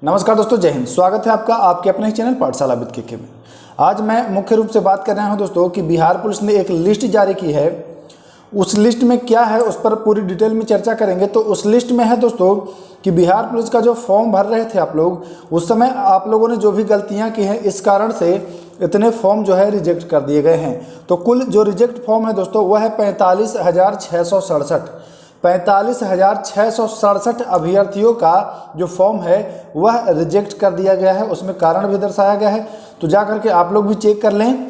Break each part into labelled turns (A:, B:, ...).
A: नमस्कार दोस्तों, जय हिंद। स्वागत है आपका आपके अपने चैनल पाठशाला विद के में। आज मैं मुख्य रूप से बात कर रहा हूं दोस्तों कि बिहार पुलिस ने एक लिस्ट जारी की है। उस लिस्ट में क्या है उस पर पूरी डिटेल में चर्चा करेंगे। तो उस लिस्ट में है दोस्तों कि बिहार पुलिस का जो फॉर्म भर रहे थे आप लोग, उस समय आप लोगों ने जो भी गलतियां की हैं इस कारण से इतने फॉर्म जो है रिजेक्ट कर दिए गए हैं। तो कुल जो रिजेक्ट फॉर्म है दोस्तों वह है 45,667 अभ्यर्थियों का जो फॉर्म है वह रिजेक्ट कर दिया गया है। उसमें कारण भी दर्शाया गया है। तो जा करके आप लोग भी चेक कर लें,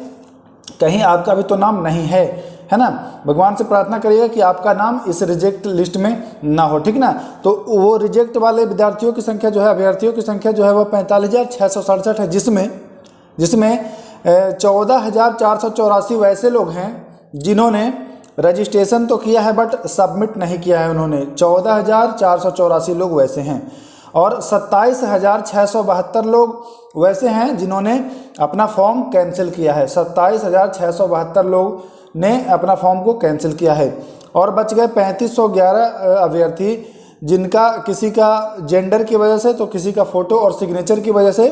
A: कहीं आपका भी तो नाम नहीं है ना। भगवान से प्रार्थना करिएगा कि आपका नाम इस रिजेक्ट लिस्ट में ना हो, ठीक ना। तो वो रिजेक्ट वाले विद्यार्थियों की संख्या जो है, अभ्यर्थियों की संख्या जो है वो 45,667 है, जिसमें 14,484 वैसे लोग हैं जिन्होंने रजिस्ट्रेशन तो किया है बट सबमिट नहीं किया है। उन्होंने 14,484 लोग वैसे हैं और 27,672 लोग वैसे हैं जिन्होंने अपना फॉर्म कैंसिल किया है। 27,672 लोग ने अपना फॉर्म को कैंसिल किया है और बच गए 3511 अभ्यर्थी, जिनका किसी का जेंडर की वजह से, तो किसी का फ़ोटो और सिग्नेचर की वजह से,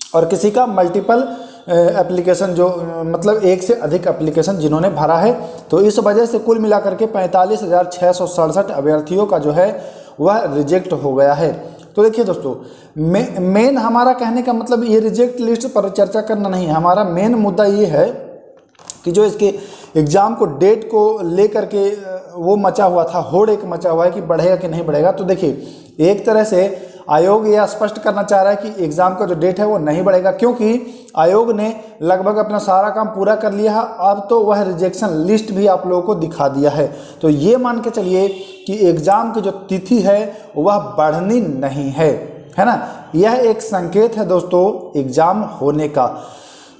A: और किसी का मल्टीपल एप्लीकेशन, जो मतलब एक से अधिक एप्लीकेशन जिन्होंने भरा है। तो इस वजह से कुल मिलाकर के 45,667 अभ्यर्थियों का जो है वह रिजेक्ट हो गया है। तो देखिए दोस्तों, मेन हमारा कहने का मतलब ये रिजेक्ट लिस्ट पर चर्चा करना नहीं है। हमारा मेन मुद्दा ये है कि जो इसके एग्ज़ाम को डेट को लेकर के वो मचा हुआ था, होड़ एक मचा हुआ है कि बढ़ेगा कि नहीं बढ़ेगा। तो देखिए, एक तरह से आयोग यह स्पष्ट करना चाह रहा है कि एग्ज़ाम का जो डेट है वो नहीं बढ़ेगा, क्योंकि आयोग ने लगभग अपना सारा काम पूरा कर लिया है। अब तो वह रिजेक्शन लिस्ट भी आप लोगों को दिखा दिया है। तो ये मान के चलिए कि एग्ज़ाम की जो तिथि है वह बढ़नी नहीं है ना। यह एक संकेत है दोस्तों एग्ज़ाम होने का।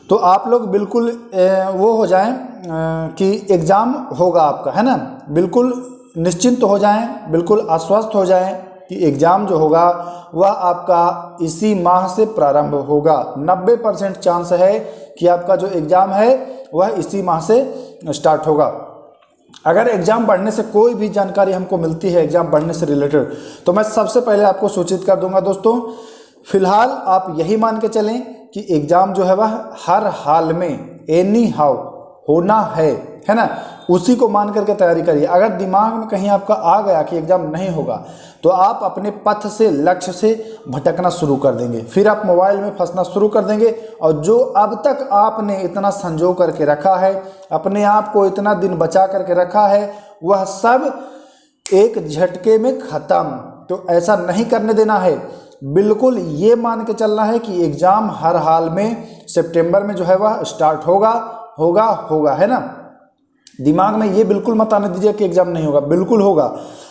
A: तो आप लोग बिल्कुल वो हो जाएं कि एग्ज़ाम होगा आपका, है ना। बिल्कुल निश्चिंत हो जाएं, बिल्कुल आश्वस्त हो जाएं कि एग्ज़ाम जो होगा वह आपका इसी माह से प्रारंभ होगा। 90% चांस है कि आपका जो एग्ज़ाम है वह इसी माह से स्टार्ट होगा। अगर एग्ज़ाम बढ़ने से कोई भी जानकारी हमको मिलती है एग्ज़ाम बढ़ने से रिलेटेड, तो मैं सबसे पहले आपको सूचित कर दूंगा दोस्तों। फिलहाल आप यही मान के चलें कि एग्ज़ाम जो है वह हर हाल में एनी हाउ होना है ना। उसी को मान करके तैयारी करिए। अगर दिमाग में कहीं आपका आ गया कि एग्ज़ाम नहीं होगा, तो आप अपने पथ से, लक्ष्य से भटकना शुरू कर देंगे। फिर आप मोबाइल में फंसना शुरू कर देंगे और जो अब तक आपने इतना संजो करके रखा है, अपने आप को इतना दिन बचा करके रखा है, वह सब एक झटके में ख़त्म। तो ऐसा नहीं करने देना है। बिल्कुल ये मान के चलना है कि एग्ज़ाम हर हाल में सितंबर में जो है वह स्टार्ट होगा, है ना। दिमाग में ये बिल्कुल मत आने दीजिए कि एग्ज़ाम नहीं होगा, बिल्कुल होगा।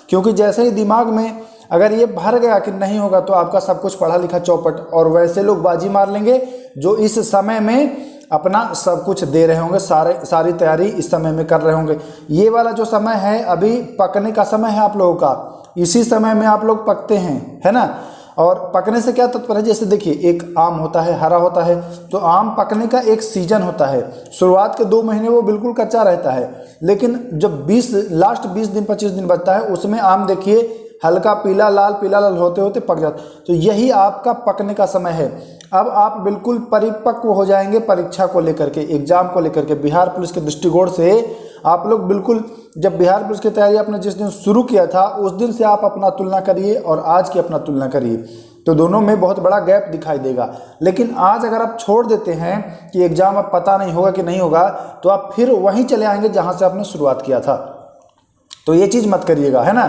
A: क्योंकि जैसे ही दिमाग में अगर ये भर गया कि नहीं होगा, तो आपका सब कुछ पढ़ा लिखा चौपट, और वैसे लोग बाजी मार लेंगे जो इस समय में अपना सब कुछ दे रहे होंगे, सारी तैयारी इस समय में कर रहे होंगे। ये वाला जो समय है अभी पकने का समय है आप लोगों का। इसी समय में आप लोग पकते हैं, है ना। और पकने से क्या तात्पर्य है, जैसे देखिए एक आम होता है, हरा होता है, तो आम पकने का एक सीजन होता है। शुरुआत के 2 महीने वो बिल्कुल कच्चा रहता है, लेकिन जब लास्ट 20 दिन 25 दिन बचता है, उसमें आम देखिए हल्का पीला लाल होते होते पक जाता। तो यही आपका पकने का समय है। अब आप बिल्कुल परिपक्व हो जाएंगे परीक्षा को लेकर के, एग्जाम को लेकर के। बिहार पुलिस के दृष्टिकोण से आप लोग बिल्कुल, जब बिहार पुलिस की तैयारी आपने जिस दिन शुरू किया था उस दिन से आप अपना तुलना करिए और आज की अपना तुलना करिए, तो दोनों में बहुत बड़ा गैप दिखाई देगा। लेकिन आज अगर आप छोड़ देते हैं कि एग्जाम अब पता नहीं होगा कि नहीं होगा, तो आप फिर वहीं चले आएंगे जहां से आपने शुरुआत किया था। तो ये चीज़ मत करिएगा, है ना।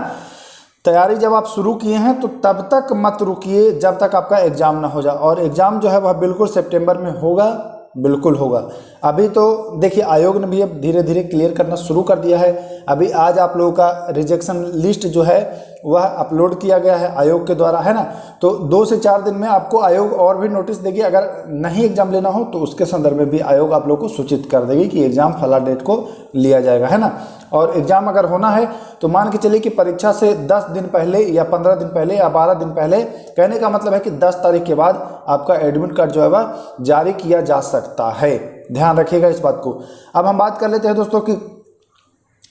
A: तैयारी जब आप शुरू किए हैं तो तब तक मत रुकिए जब तक आपका एग्ज़ाम ना हो जाए। और एग्ज़ाम जो है वह बिल्कुल सितंबर में होगा, बिल्कुल होगा। अभी तो देखिए आयोग ने भी अब धीरे धीरे क्लियर करना शुरू कर दिया है। अभी आज आप लोगों का रिजेक्शन लिस्ट जो है वह अपलोड किया गया है आयोग के द्वारा, है ना। तो 2 से 4 दिन में आपको आयोग और भी नोटिस देगी। अगर नहीं एग्जाम लेना हो तो उसके संदर्भ में भी आयोग आप लोग को सूचित कर देगी कि एग्जाम फला डेट को लिया जाएगा, है ना। और एग्जाम अगर होना है तो मान के चलिए कि परीक्षा से 10 दिन पहले या 15 दिन पहले या 12 दिन पहले, कहने का मतलब है कि 10 तारीख के बाद आपका एडमिट कार्ड जो है वह जारी किया जा सकता है। ध्यान रखिएगा इस बात को। अब हम बात कर लेते हैं दोस्तों कि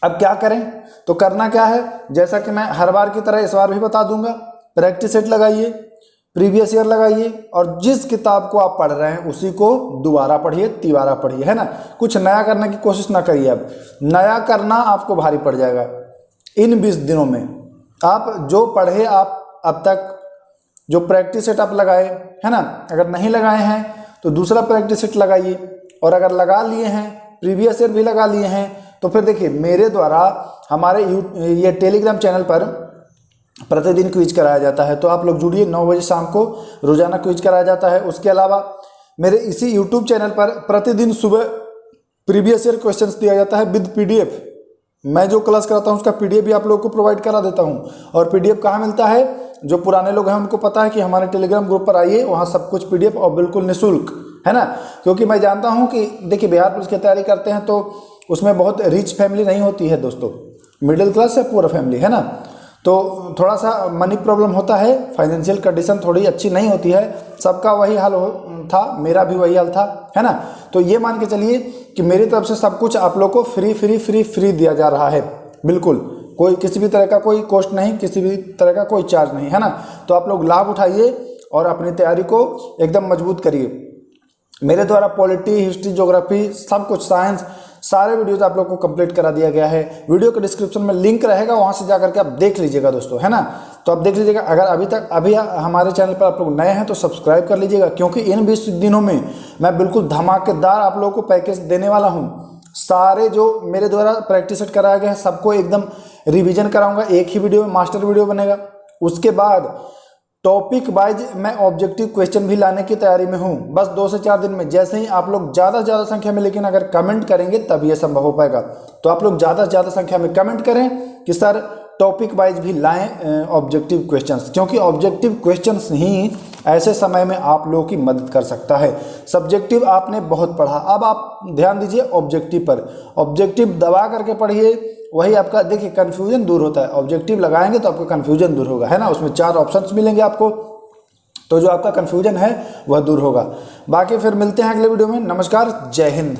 A: अब क्या करें। तो करना क्या है, जैसा कि मैं हर बार की तरह इस बार भी बता दूंगा, प्रैक्टिस सेट लगाइए, प्रीवियस ईयर लगाइए और जिस किताब को आप पढ़ रहे हैं उसी को दोबारा पढ़िए, तिबारा पढ़िए, है ना। कुछ नया करने की कोशिश ना करिए। अब नया करना आपको भारी पड़ जाएगा इन 20 दिनों में। आप जो पढ़े, आप अब तक जो प्रैक्टिस सेट आप लगाए, है ना, अगर नहीं लगाए हैं तो दूसरा प्रैक्टिस सेट लगाइए, और अगर लगा लिए हैं, प्रीवियस ईयर भी लगा लिए हैं, तो फिर देखिए मेरे द्वारा हमारे ये टेलीग्राम चैनल पर प्रतिदिन क्विज कराया जाता है, तो आप लोग जुड़िए। 9 बजे शाम को रोजाना क्विज कराया जाता है। उसके अलावा मेरे इसी यूट्यूब चैनल पर प्रतिदिन सुबह प्रीवियस ईयर क्वेश्चंस दिया जाता है विद पीडीएफ। मैं जो क्लास कराता हूँ उसका पीडीएफ भी आप लोगों को प्रोवाइड करा देता हूँ। और पीडीएफ कहाँ मिलता है? जो पुराने लोग हैं उनको पता है कि हमारे टेलीग्राम ग्रुप पर आइए, वहाँ सब कुछ पीडीएफ और बिल्कुल निःशुल्क, है ना। क्योंकि मैं जानता हूँ कि देखिए बिहार पुलिस की तैयारी करते हैं तो उसमें बहुत रिच फैमिली नहीं होती है दोस्तों, मिडिल क्लास या पुअर फैमिली, है ना। तो थोड़ा सा मनी प्रॉब्लम होता है, फाइनेंशियल कंडीशन थोड़ी अच्छी नहीं होती है। सबका वही हाल था, मेरा भी वही हाल था, है ना। तो ये मान के चलिए कि मेरी तरफ से सब कुछ आप लोग को फ्री दिया जा रहा है, बिल्कुल। कोई किसी भी तरह का कोई कॉस्ट नहीं, किसी भी तरह का कोई चार्ज नहीं, है ना। तो आप लोग लाभ उठाइए और अपनी तैयारी को एकदम मजबूत करिए। मेरे द्वारा पॉलिटी, हिस्ट्री, ज्योग्राफी, सब कुछ, साइंस, सारे वीडियोज आप लोग को कंप्लीट करा दिया गया है। वीडियो के डिस्क्रिप्शन में लिंक रहेगा, वहां से जाकर के आप देख लीजिएगा दोस्तों, है ना। तो आप देख लीजिएगा। अगर अभी हमारे चैनल पर आप लोग नए हैं तो सब्सक्राइब कर लीजिएगा, क्योंकि इन 20 दिनों में मैं बिल्कुल धमाकेदार आप लोगों को पैकेज देने वाला हूँ। सारे जो मेरे द्वारा प्रैक्टिस सेट कराया गया है सबको एकदम रिविजन कराऊंगा, एक ही वीडियो में मास्टर वीडियो बनेगा। उसके बाद टॉपिक वाइज मैं ऑब्जेक्टिव क्वेश्चन भी लाने की तैयारी में हूं, बस 2 से 4 दिन में। जैसे ही आप लोग ज़्यादा से ज़्यादा संख्या में लेकिन अगर कमेंट करेंगे तब ये संभव हो पाएगा। तो आप लोग ज़्यादा से ज़्यादा संख्या में कमेंट करें कि सर टॉपिक वाइज भी लाएं ऑब्जेक्टिव क्वेश्चंस, क्योंकि ऑब्जेक्टिव क्वेश्चंस ही ऐसे समय में आप लोगों की मदद कर सकता है। सब्जेक्टिव आपने बहुत पढ़ा, अब आप ध्यान दीजिए ऑब्जेक्टिव पर। ऑब्जेक्टिव दबा करके पढ़िए, वही आपका देखिए कन्फ्यूजन दूर होता है। ऑब्जेक्टिव लगाएंगे तो आपका कन्फ्यूजन दूर होगा, है ना। उसमें 4 ऑप्शंस मिलेंगे आपको, तो जो आपका कन्फ्यूजन है वह दूर होगा। बाकी फिर मिलते हैं अगले वीडियो में। नमस्कार, जय हिंद।